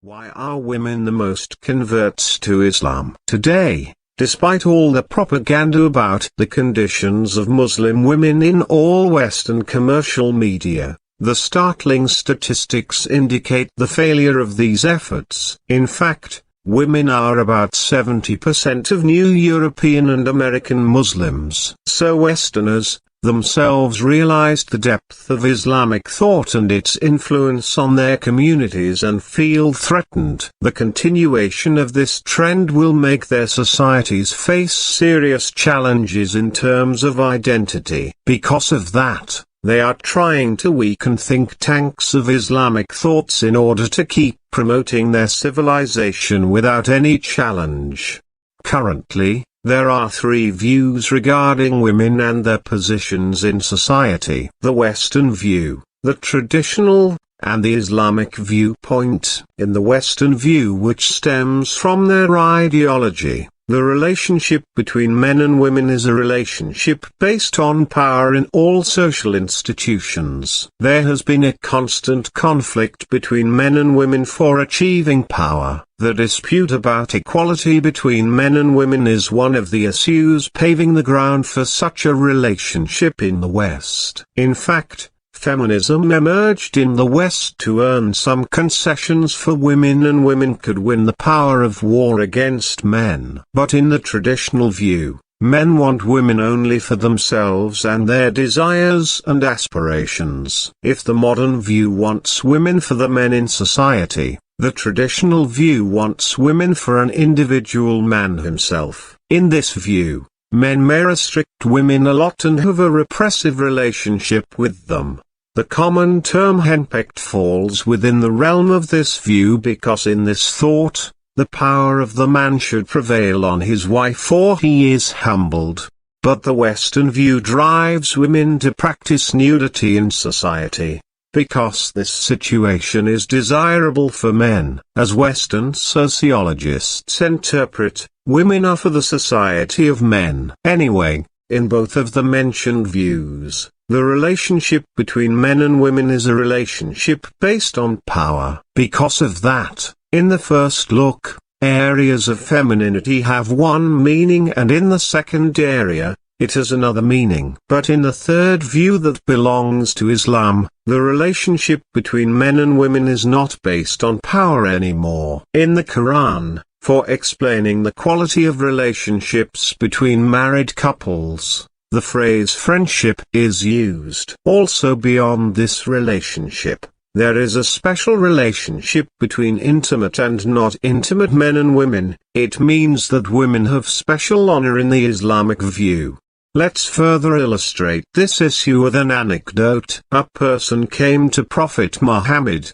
Why are women the most converts to Islam today? Despite all the propaganda about the conditions of Muslim women in all Western commercial media, the startling statistics indicate the failure of these efforts. In fact, women are about 70% of new European and American Muslims. So Westerners themselves realized the depth of Islamic thought and its influence on their communities and feel threatened. The continuation of this trend will make their societies face serious challenges in terms of identity. Because of that, they are trying to weaken think tanks of Islamic thoughts in order to keep promoting their civilization without any challenge. Currently, there are three views regarding women and their positions in society: the Western view, the traditional, and the Islamic viewpoint. In the Western view, which stems from their ideology, the relationship between men and women is a relationship based on power in all social institutions. There has been a constant conflict between men and women for achieving power. The dispute about equality between men and women is one of the issues paving the ground for such a relationship in the West. In fact, feminism emerged in the West to earn some concessions for women, and women could win the power of war against men. But in the traditional view, men want women only for themselves and their desires and aspirations. If the modern view wants women for the men in society, the traditional view wants women for an individual man himself. In this view, men may restrict women a lot and have a repressive relationship with them. The common term henpecked falls within the realm of this view because in this thought, the power of the man should prevail on his wife or he is humbled. But the Western view drives women to practice nudity in society, because this situation is desirable for men. As Western sociologists interpret, women are for the society of men. Anyway, in both of the mentioned views, the relationship between men and women is a relationship based on power. Because of that, in the first look, areas of femininity have one meaning, and in the second area, it has another meaning. But in the third view that belongs to Islam, the relationship between men and women is not based on power anymore. In the Quran, for explaining the quality of relationships between married couples, the phrase friendship is used. Also beyond this relationship, there is a special relationship between intimate and not intimate men and women. It means that women have special honor in the Islamic view. Let's further illustrate this issue with an anecdote. A person came to Prophet Muhammad,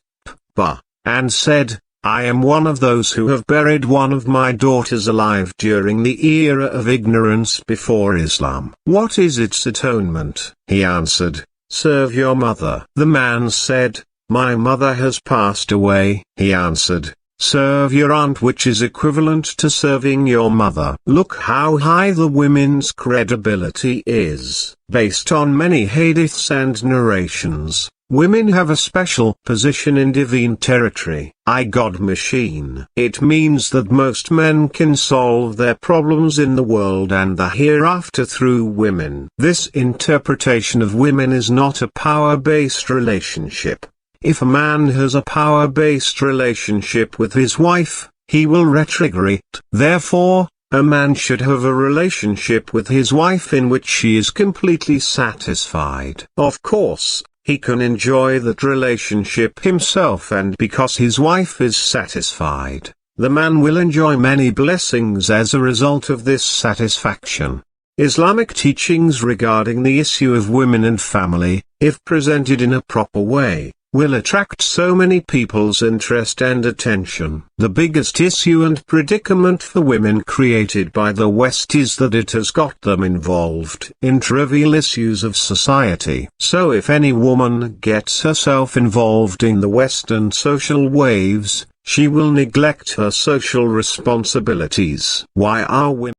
and said, "I am one of those who have buried one of my daughters alive during the era of ignorance before Islam. What is its atonement?" He answered, "Serve your mother." The man said, "My mother has passed away." He answered, "Serve your aunt, which is equivalent to serving your mother." Look how high the women's credibility is. Based on many hadiths and narrations, women have a special position in divine territory. God machine. It means that most men can solve their problems in the world and the hereafter through women. This interpretation of women is not a power-based relationship. If a man has a power-based relationship with his wife, he will re-trigger it. Therefore, a man should have a relationship with his wife in which she is completely satisfied. Of course, he can enjoy that relationship himself, and because his wife is satisfied, the man will enjoy many blessings as a result of this satisfaction. Islamic teachings regarding the issue of women and family, if presented in a proper way, will attract so many people's interest and attention. The biggest issue and predicament for women created by the West is that it has got them involved in trivial issues of society. So if any woman gets herself involved in the Western social waves, she will neglect her social responsibilities. Why are women